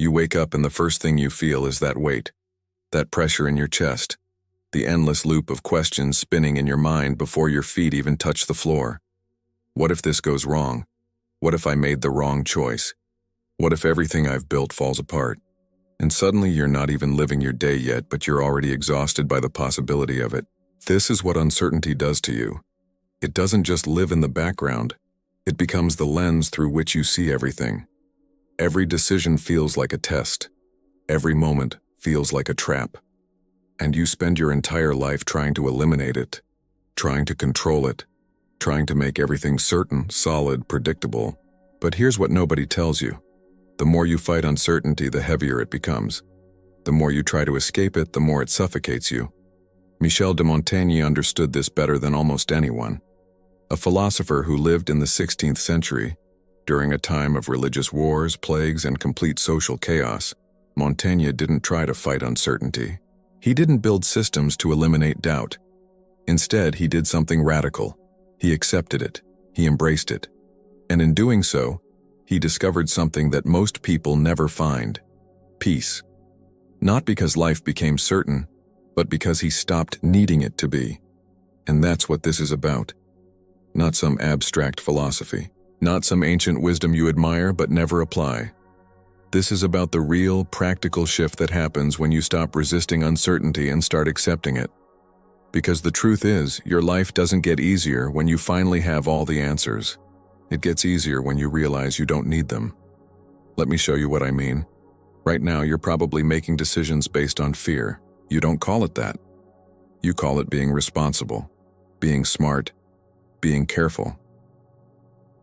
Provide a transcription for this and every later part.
You wake up and the first thing you feel is that weight, that pressure in your chest, the endless loop of questions spinning in your mind before your feet even touch the floor. What if this goes wrong? What if I made the wrong choice? What if everything I've built falls apart? And suddenly you're not even living your day yet, but you're already exhausted by the possibility of it. This is what uncertainty does to you. It doesn't just live in the background. It becomes the lens through which you see everything. Every decision feels like a test. Every moment feels like a trap. And you spend your entire life trying to eliminate it, trying to control it, trying to make everything certain, solid, predictable. But here's what nobody tells you. The more you fight uncertainty, the heavier it becomes. The more you try to escape it, the more it suffocates you. Michel de Montaigne understood this better than almost anyone. A philosopher who lived in the 16th century, during a time of religious wars, plagues, and complete social chaos, Montaigne didn't try to fight uncertainty. He didn't build systems to eliminate doubt. Instead, he did something radical. He accepted it. He embraced it. And in doing so, he discovered something that most people never find: peace. Not because life became certain, but because he stopped needing it to be. And that's what this is about. Not some abstract philosophy. Not some ancient wisdom you admire but never apply. This is about the real, practical shift that happens when you stop resisting uncertainty and start accepting it. Because the truth is, your life doesn't get easier when you finally have all the answers. It gets easier when you realize you don't need them. Let me show you what I mean. Right now, you're probably making decisions based on fear. You don't call it that. You call it being responsible, being smart, being careful.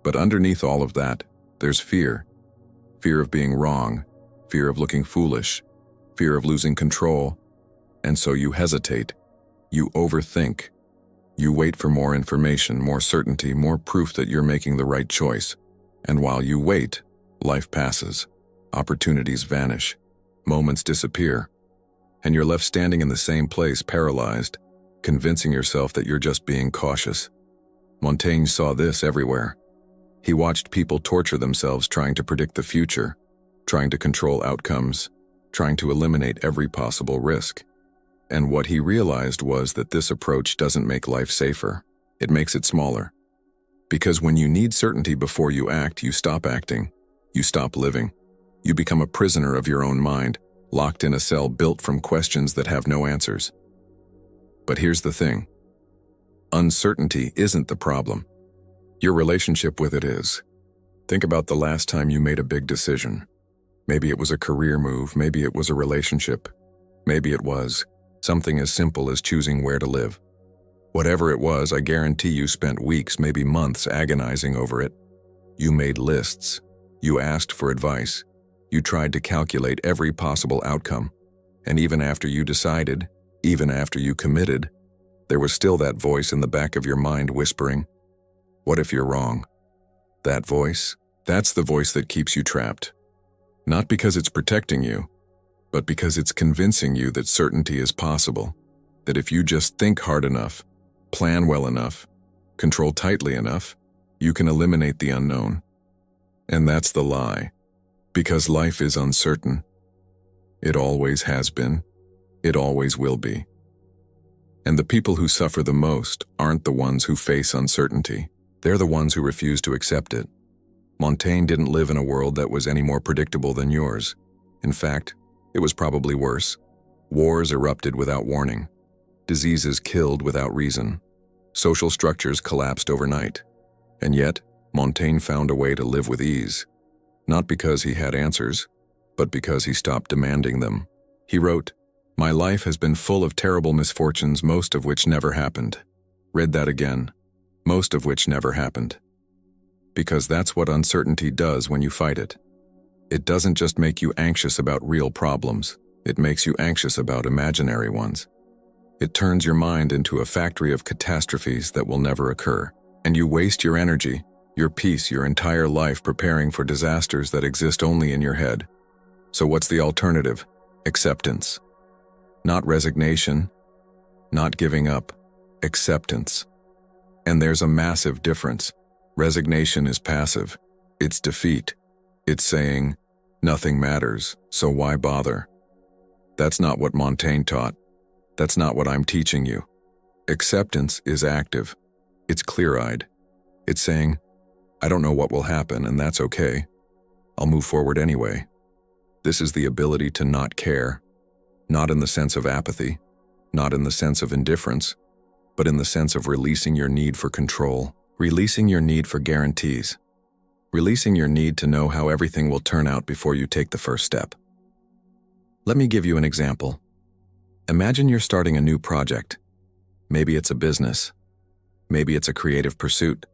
But underneath all of that, there's fear. Fear of being wrong, fear of looking foolish, fear of losing control. And so you hesitate. You overthink. You wait for more information, more certainty, more proof that you're making the right choice. And while you wait, life passes. Opportunities vanish. Moments disappear. And you're left standing in the same place, paralyzed, convincing yourself that you're just being cautious. Montaigne saw this everywhere. He watched people torture themselves trying to predict the future, trying to control outcomes, trying to eliminate every possible risk. And what he realized was that this approach doesn't make life safer. It makes it smaller. Because when you need certainty before you act, you stop acting. You stop living. You become a prisoner of your own mind, locked in a cell built from questions that have no answers. But here's the thing. Uncertainty isn't the problem. Your relationship with it is. Think about the last time you made a big decision. Maybe it was a career move, maybe it was a relationship. Maybe it was something as simple as choosing where to live. Whatever it was, I guarantee you spent weeks, maybe months, agonizing over it. You made lists. You asked for advice. You tried to calculate every possible outcome. And even after you decided, even after you committed, there was still that voice in the back of your mind whispering, "What if you're wrong?" That voice, that's the voice that keeps you trapped. Not because it's protecting you, but because it's convincing you that certainty is possible, that if you just think hard enough, plan well enough, control tightly enough, you can eliminate the unknown. And that's the lie, because life is uncertain. It always has been. It always will be. And the people who suffer the most aren't the ones who face uncertainty. They're the ones who refuse to accept it. Montaigne didn't live in a world that was any more predictable than yours. In fact, it was probably worse. Wars erupted without warning. Diseases killed without reason. Social structures collapsed overnight. And yet, Montaigne found a way to live with ease. Not because he had answers, but because he stopped demanding them. He wrote, "My life has been full of terrible misfortunes, most of which never happened." Read that again. Most of which never happened. Because that's what uncertainty does when you fight it. It doesn't just make you anxious about real problems. It makes you anxious about imaginary ones. It turns your mind into a factory of catastrophes that will never occur. And you waste your energy, your peace, your entire life preparing for disasters that exist only in your head. So what's the alternative? Acceptance. Not resignation, not giving up, acceptance. And there's a massive difference. Resignation is passive. It's defeat. It's saying, Nothing matters, so why bother? That's not what Montaigne taught. That's not what I'm teaching you. Acceptance is active. It's clear-eyed. It's saying, I don't know what will happen, and that's okay. I'll move forward anyway. This is the ability to not care, not in the sense of apathy, not in the sense of indifference, but in the sense of releasing your need for control, releasing your need for guarantees, releasing your need to know how everything will turn out before you take the first step. Let me give you an example. Imagine you're starting a new project. Maybe it's a business. Maybe it's a creative pursuit.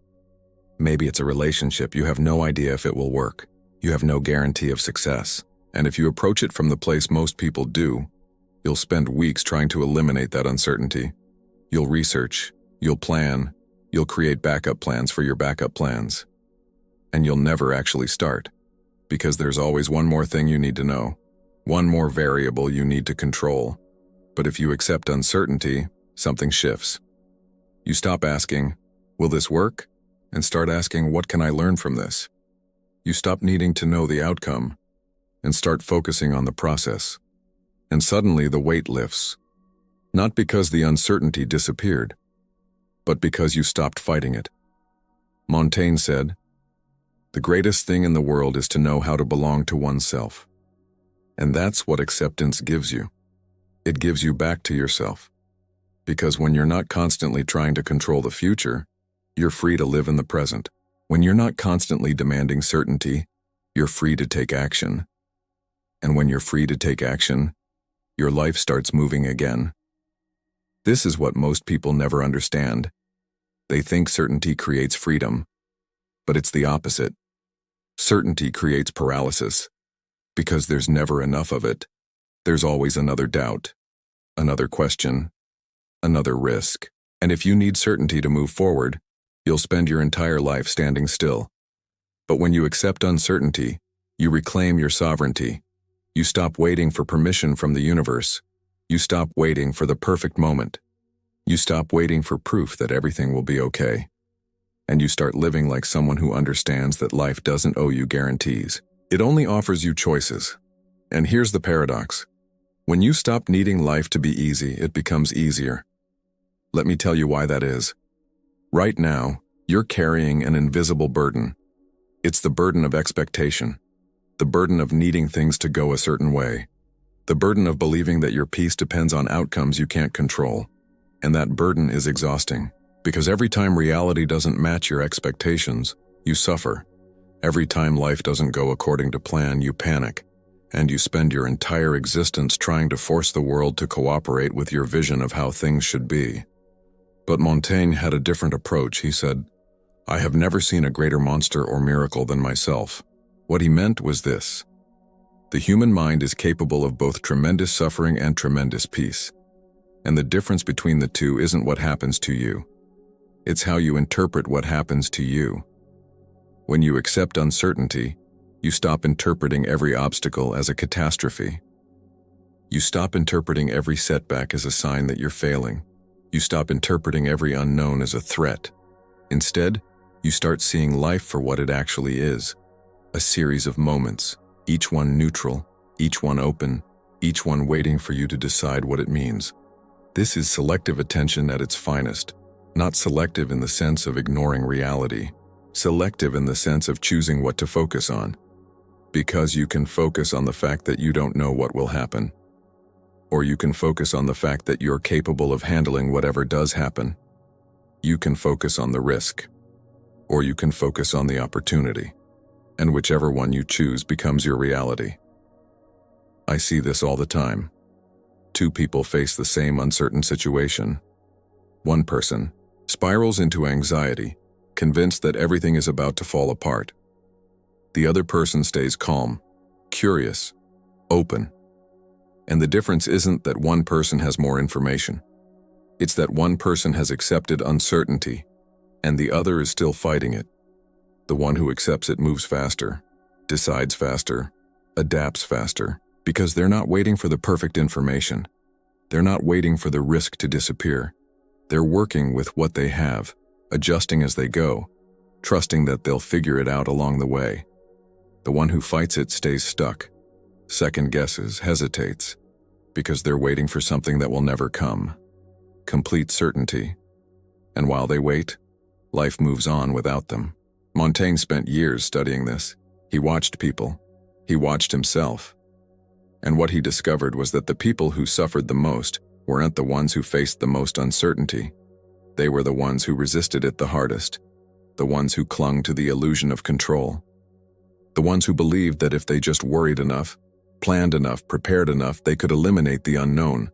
Maybe it's a relationship. You have no idea if it will work. You have no guarantee of success. And if you approach it from the place most people do, you'll spend weeks trying to eliminate that uncertainty. You'll research, you'll plan, you'll create backup plans for your backup plans. And you'll never actually start, because there's always one more thing you need to know, one more variable you need to control. But if you accept uncertainty, something shifts. You stop asking, will this work? And start asking, what can I learn from this? You stop needing to know the outcome and start focusing on the process. And suddenly the weight lifts, not because the uncertainty disappeared, but because you stopped fighting it. Montaigne said, the greatest thing in the world is to know how to belong to oneself. And that's what acceptance gives you. It gives you back to yourself. Because when you're not constantly trying to control the future, you're free to live in the present. When you're not constantly demanding certainty, you're free to take action. And when you're free to take action, your life starts moving again. This is what most people never understand. They think certainty creates freedom, but it's the opposite. Certainty creates paralysis, because there's never enough of it. There's always another doubt, another question, another risk. And if you need certainty to move forward, you'll spend your entire life standing still. But when you accept uncertainty, you reclaim your sovereignty. You stop waiting for permission from the universe. You stop waiting for the perfect moment. You stop waiting for proof that everything will be okay. And you start living like someone who understands that life doesn't owe you guarantees. It only offers you choices. And here's the paradox. When you stop needing life to be easy, it becomes easier. Let me tell you why that is. Right now, you're carrying an invisible burden. It's the burden of expectation. The burden of needing things to go a certain way. The burden of believing that your peace depends on outcomes you can't control. And that burden is exhausting, because every time reality doesn't match your expectations, you suffer. Every time life doesn't go according to plan, you panic, and you spend your entire existence trying to force the world to cooperate with your vision of how things should be. But Montaigne had a different approach. He said, I have never seen a greater monster or miracle than myself. What he meant was this. The human mind is capable of both tremendous suffering and tremendous peace. And the difference between the two isn't what happens to you. It's how you interpret what happens to you. When you accept uncertainty, you stop interpreting every obstacle as a catastrophe. You stop interpreting every setback as a sign that you're failing. You stop interpreting every unknown as a threat. Instead, you start seeing life for what it actually is. A series of moments, each one neutral, each one open, each one waiting for you to decide what it means. This is selective attention at its finest, not selective in the sense of ignoring reality, selective in the sense of choosing what to focus on. Because you can focus on the fact that you don't know what will happen. Or you can focus on the fact that you're capable of handling whatever does happen. You can focus on the risk. Or you can focus on the opportunity. And whichever one you choose becomes your reality. I see this all the time. Two people face the same uncertain situation. One person spirals into anxiety, convinced that everything is about to fall apart. The other person stays calm, curious, open. And the difference isn't that one person has more information. It's that one person has accepted uncertainty, and the other is still fighting it. The one who accepts it moves faster, decides faster, adapts faster, because they're not waiting for the perfect information. They're not waiting for the risk to disappear. They're working with what they have, adjusting as they go, trusting that they'll figure it out along the way. The one who fights it stays stuck, second guesses, hesitates, because they're waiting for something that will never come. Complete certainty. And while they wait, life moves on without them. Montaigne spent years studying this. He watched people. He watched himself. And what he discovered was that the people who suffered the most weren't the ones who faced the most uncertainty. They were the ones who resisted it the hardest, the ones who clung to the illusion of control, the ones who believed that if they just worried enough, planned enough, prepared enough, they could eliminate the unknown.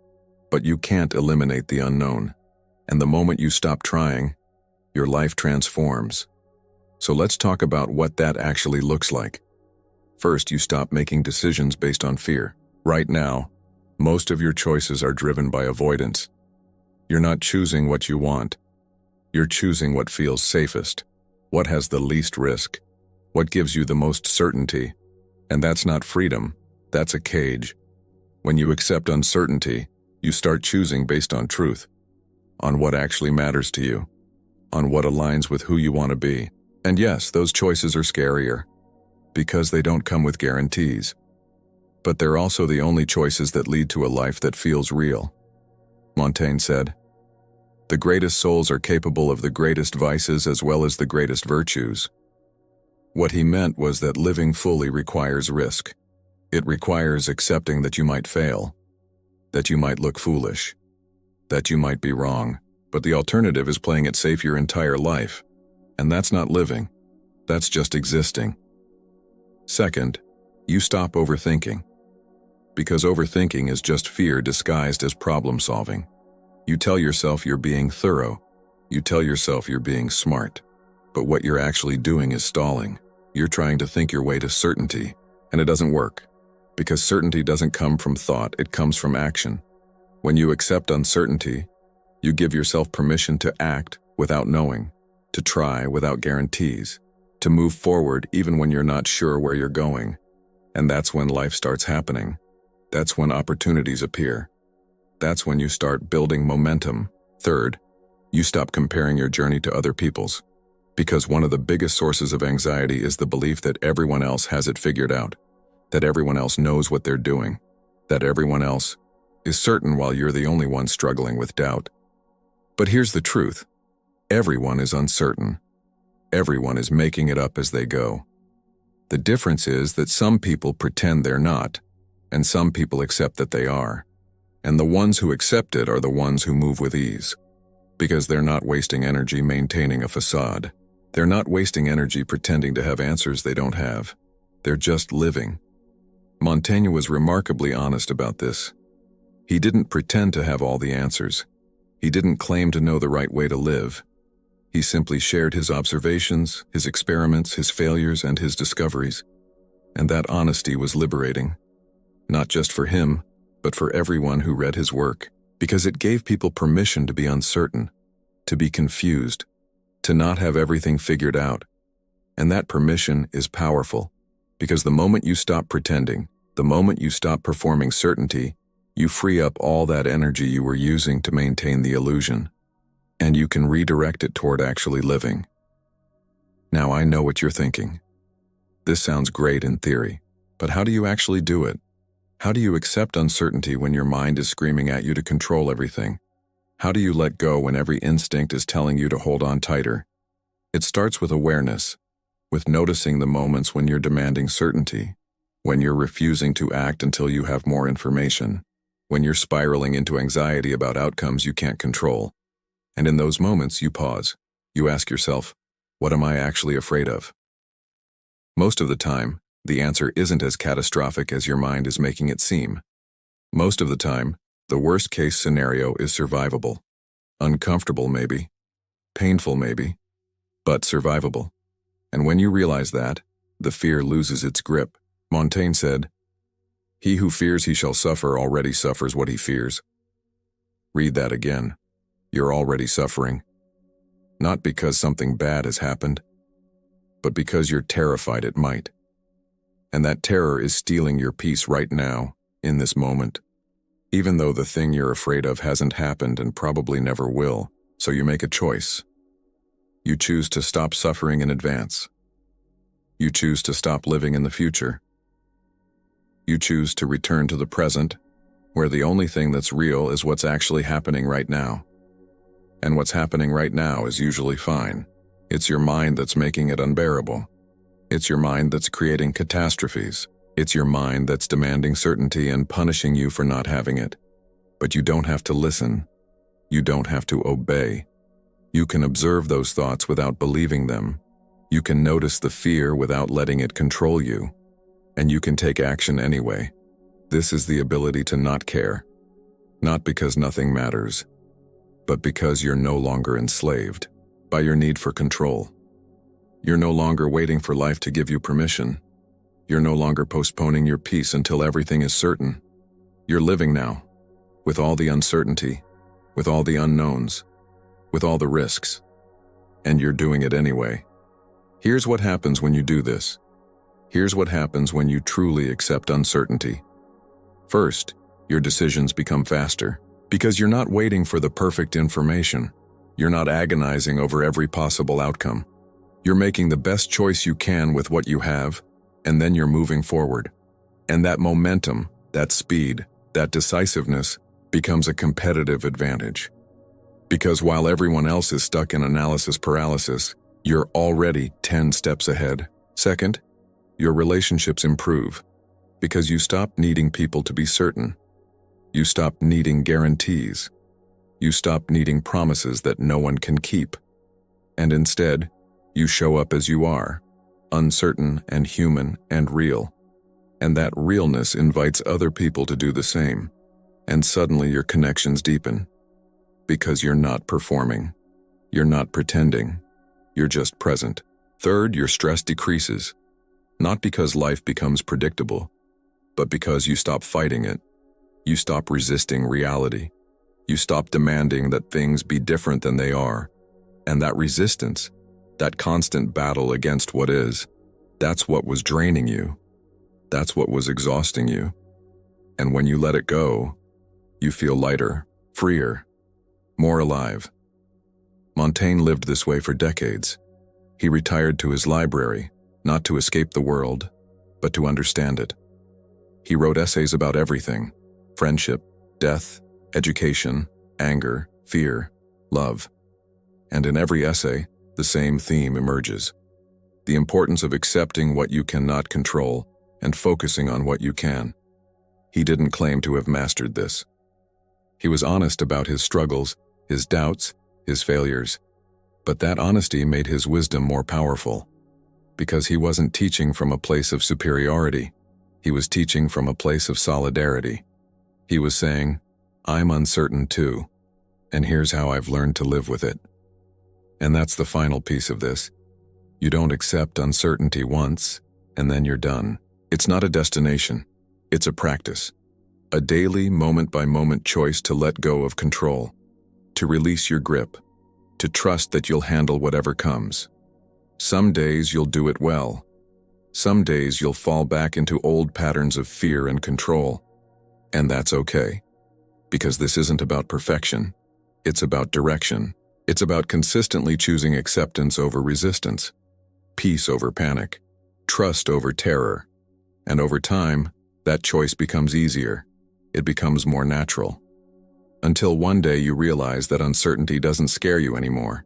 But you can't eliminate the unknown. And the moment you stop trying, your life transforms. So let's talk about what that actually looks like. First, you stop making decisions based on fear. Right now, most of your choices are driven by avoidance. You're not choosing what you want. You're choosing what feels safest, what has the least risk, what gives you the most certainty. And that's not freedom, that's a cage. When you accept uncertainty, you start choosing based on truth, on what actually matters to you, on what aligns with who you want to be. And yes, those choices are scarier, because they don't come with guarantees. But they're also the only choices that lead to a life that feels real. Montaigne said, "The greatest souls are capable of the greatest vices as well as the greatest virtues." What he meant was that living fully requires risk. It requires accepting that you might fail, that you might look foolish, that you might be wrong, but the alternative is playing it safe your entire life. And that's not living. That's just existing. Second, you stop overthinking. Because overthinking is just fear disguised as problem solving. You tell yourself you're being thorough. You tell yourself you're being smart. But what you're actually doing is stalling. You're trying to think your way to certainty, and it doesn't work. Because certainty doesn't come from thought, it comes from action. When you accept uncertainty, you give yourself permission to act without knowing, to try without guarantees, to move forward even when you're not sure where you're going. And that's when life starts happening. That's when opportunities appear. That's when you start building momentum. Third, you stop comparing your journey to other people's. Because one of the biggest sources of anxiety is the belief that everyone else has it figured out, that everyone else knows what they're doing, that everyone else is certain while you're the only one struggling with doubt. But here's the truth. Everyone is uncertain. Everyone is making it up as they go. The difference is that some people pretend they're not, and some people accept that they are. And the ones who accept it are the ones who move with ease, because they're not wasting energy maintaining a facade. They're not wasting energy pretending to have answers they don't have. They're just living. Montaigne was remarkably honest about this. He didn't pretend to have all the answers. He didn't claim to know the right way to live. He simply shared his observations, his experiments, his failures, and his discoveries. And that honesty was liberating. Not just for him, but for everyone who read his work, because it gave people permission to be uncertain, to be confused, to not have everything figured out. And that permission is powerful, because the moment you stop pretending, the moment you stop performing certainty, you free up all that energy you were using to maintain the illusion, and you can redirect it toward actually living. Now I know what you're thinking. This sounds great in theory, but how do you actually do it? How do you accept uncertainty when your mind is screaming at you to control everything? How do you let go when every instinct is telling you to hold on tighter? It starts with awareness, with noticing the moments when you're demanding certainty, when you're refusing to act until you have more information, when you're spiraling into anxiety about outcomes you can't control. And in those moments, you pause. You ask yourself, what am I actually afraid of? Most of the time, the answer isn't as catastrophic as your mind is making it seem. Most of the time, the worst-case scenario is survivable. Uncomfortable, maybe. Painful, maybe. But survivable. And when you realize that, the fear loses its grip. Montaigne said, "He who fears he shall suffer already suffers what he fears." Read that again. You're already suffering. Not because something bad has happened, but because you're terrified it might. And that terror is stealing your peace right now, in this moment. Even though the thing you're afraid of hasn't happened and probably never will, so you make a choice. You choose to stop suffering in advance. You choose to stop living in the future. You choose to return to the present, where the only thing that's real is what's actually happening right now. And what's happening right now is usually fine. It's your mind that's making it unbearable. It's your mind that's creating catastrophes. It's your mind that's demanding certainty and punishing you for not having it. But you don't have to listen. You don't have to obey. You can observe those thoughts without believing them. You can notice the fear without letting it control you. And you can take action anyway. This is the ability to not care. Not because nothing matters, but because you're no longer enslaved by your need for control. You're no longer waiting for life to give you permission. You're no longer postponing your peace until everything is certain. You're living now, with all the uncertainty, with all the unknowns, with all the risks. And you're doing it anyway. Here's what happens when you do this. Here's what happens when you truly accept uncertainty. First, your decisions become faster, because you're not waiting for the perfect information. You're not agonizing over every possible outcome. You're making the best choice you can with what you have, and then you're moving forward. And that momentum, that speed, that decisiveness becomes a competitive advantage. Because while everyone else is stuck in analysis paralysis, you're already 10 steps ahead. Second, your relationships improve, because you stop needing people to be certain. You stop needing guarantees. You stop needing promises that no one can keep. And instead, you show up as you are, uncertain and human and real. And that realness invites other people to do the same. And suddenly your connections deepen. Because you're not performing. You're not pretending. You're just present. Third, your stress decreases. Not because life becomes predictable, but because you stop fighting it. You stop resisting reality. You stop demanding that things be different than they are. And that resistance, that constant battle against what is, that's what was draining you. That's what was exhausting you. And when you let it go, you feel lighter, freer, more alive. Montaigne lived this way for decades. He retired to his library, not to escape the world, but to understand it. He wrote essays about everything: friendship, death, education, anger, fear, love. And in every essay, the same theme emerges: the importance of accepting what you cannot control and focusing on what you can. He didn't claim to have mastered this. He was honest about his struggles, his doubts, his failures. But that honesty made his wisdom more powerful, because he wasn't teaching from a place of superiority. He was teaching from a place of solidarity. He was saying, I'm uncertain too, and here's how I've learned to live with it. And that's the final piece of this. You don't accept uncertainty once, and then you're done. It's not a destination. It's a practice. A daily, moment-by-moment choice to let go of control, to release your grip, to trust that you'll handle whatever comes. Some days you'll do it well. Some days you'll fall back into old patterns of fear and control. And that's okay. Because this isn't about perfection. It's about direction. It's about consistently choosing acceptance over resistance, peace over panic, trust over terror. And over time, that choice becomes easier. It becomes more natural. Until one day you realize that uncertainty doesn't scare you anymore.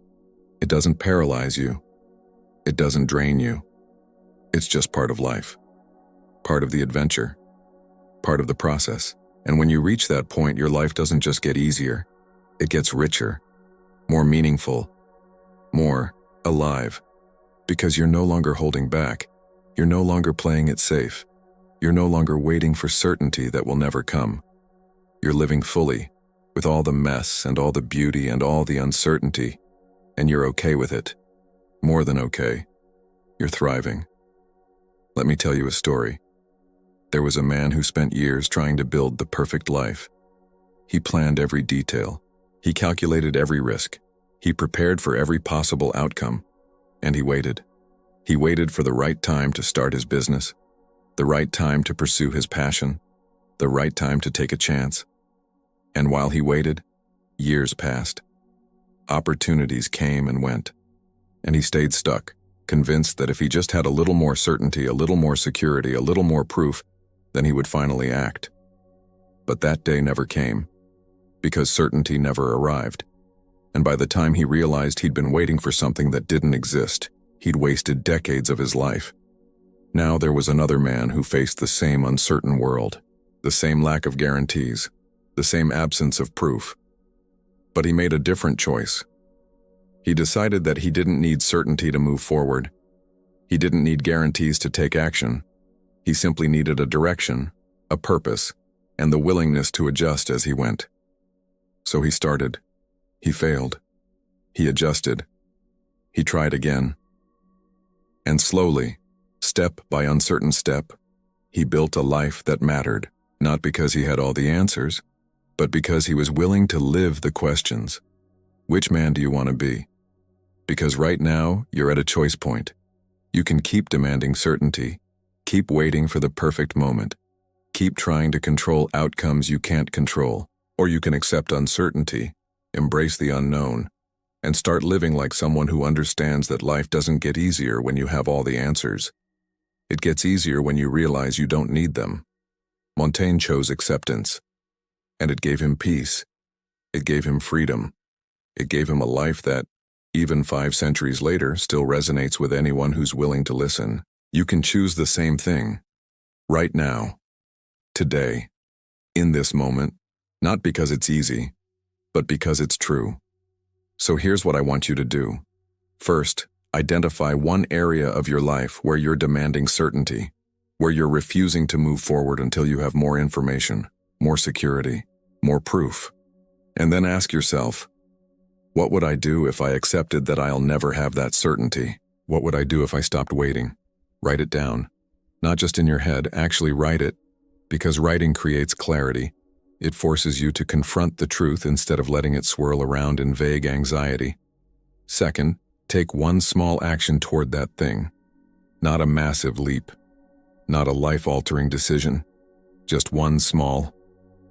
It doesn't paralyze you. It doesn't drain you. It's just part of life. Part of the adventure. Part of the process. And when you reach that point, your life doesn't just get easier. It gets richer, more meaningful, more alive. Because you're no longer holding back. You're no longer playing it safe. You're no longer waiting for certainty that will never come. You're living fully, with all the mess and all the beauty and all the uncertainty, and you're okay with it. More than okay. You're thriving. Let me tell you a story. There was a man who spent years trying to build the perfect life. He planned every detail. He calculated every risk. He prepared for every possible outcome. And he waited. He waited for the right time to start his business, the right time to pursue his passion, the right time to take a chance. And while he waited, years passed. Opportunities came and went, and he stayed stuck, convinced that if he just had a little more certainty, a little more security, a little more proof, then he would finally act. But that day never came, because certainty never arrived. And by the time he realized he'd been waiting for something that didn't exist, he'd wasted decades of his life. Now there was another man who faced the same uncertain world, the same lack of guarantees, the same absence of proof. But he made a different choice. He decided that he didn't need certainty to move forward. He didn't need guarantees to take action. He simply needed a direction, a purpose, and the willingness to adjust as he went. So he started. He failed. He adjusted. He tried again. And slowly, step by uncertain step, he built a life that mattered, not because he had all the answers, but because he was willing to live the questions. Which man do you want to be? Because right now, you're at a choice point. You can keep demanding certainty, keep waiting for the perfect moment, keep trying to control outcomes you can't control, or you can accept uncertainty, embrace the unknown, and start living like someone who understands that life doesn't get easier when you have all the answers. It gets easier when you realize you don't need them. Montaigne chose acceptance, and it gave him peace. It gave him freedom. It gave him a life that, even 5 centuries later, still resonates with anyone who's willing to listen. You can choose the same thing, right now, today, in this moment, not because it's easy, but because it's true. So here's what I want you to do. First, identify one area of your life where you're demanding certainty, where you're refusing to move forward until you have more information, more security, more proof. And then ask yourself, what would I do if I accepted that I'll never have that certainty? What would I do if I stopped waiting? Write it down. Not just in your head, actually write it, because writing creates clarity. It forces you to confront the truth instead of letting it swirl around in vague anxiety. Second, take one small action toward that thing. Not a massive leap. Not a life-altering decision. Just one small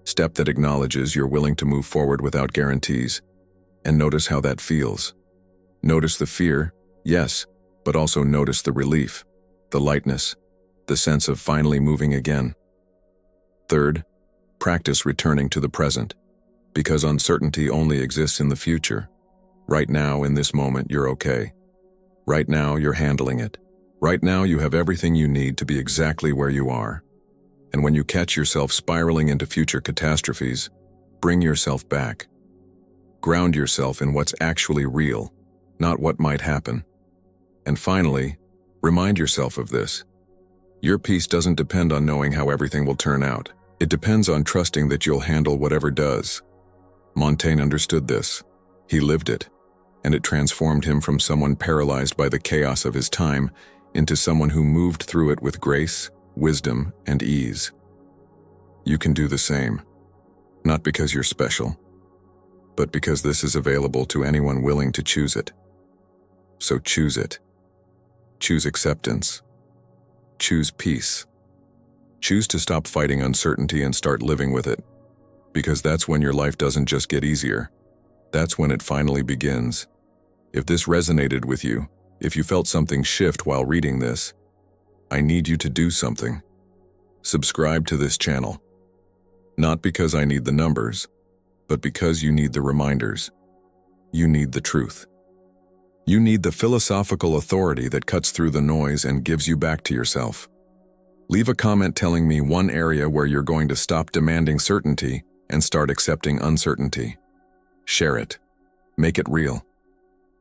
step that acknowledges you're willing to move forward without guarantees. And notice how that feels. Notice the fear, yes, but also notice the relief, the lightness, the sense of finally moving again. Third, practice returning to the present, because uncertainty only exists in the future. Right now, in this moment, you're okay. Right now, you're handling it. Right now, you have everything you need to be exactly where you are. And when you catch yourself spiraling into future catastrophes, bring yourself back. Ground yourself in what's actually real, not what might happen. And finally, remind yourself of this. Your peace doesn't depend on knowing how everything will turn out. It depends on trusting that you'll handle whatever does. Montaigne understood this. He lived it, and it transformed him from someone paralyzed by the chaos of his time into someone who moved through it with grace, wisdom, and ease. You can do the same, not because you're special, but because this is available to anyone willing to choose it. So choose it. Choose acceptance. Choose peace. Choose to stop fighting uncertainty and start living with it, because that's when your life doesn't just get easier. That's when it finally begins. If this resonated with you, if you felt something shift while reading this, I need you to do something. Subscribe to this channel. Not because I need the numbers, but because you need the reminders. You need the truth. You need the philosophical authority that cuts through the noise and gives you back to yourself. Leave a comment telling me one area where you're going to stop demanding certainty and start accepting uncertainty. Share it. Make it real.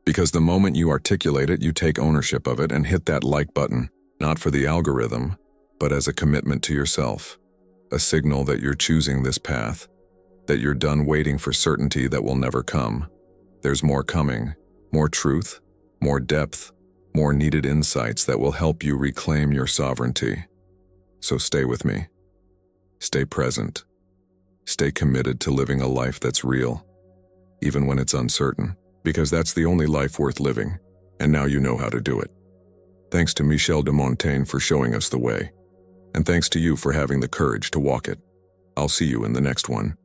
Because the moment you articulate it, you take ownership of it and hit that like button, not for the algorithm, but as a commitment to yourself. A signal that you're choosing this path, that you're done waiting for certainty that will never come. There's more coming, more truth, more depth, more needed insights that will help you reclaim your sovereignty. So stay with me. Stay present. Stay committed to living a life that's real, even when it's uncertain, because that's the only life worth living, and now you know how to do it. Thanks to Michel de Montaigne for showing us the way, and thanks to you for having the courage to walk it. I'll see you in the next one.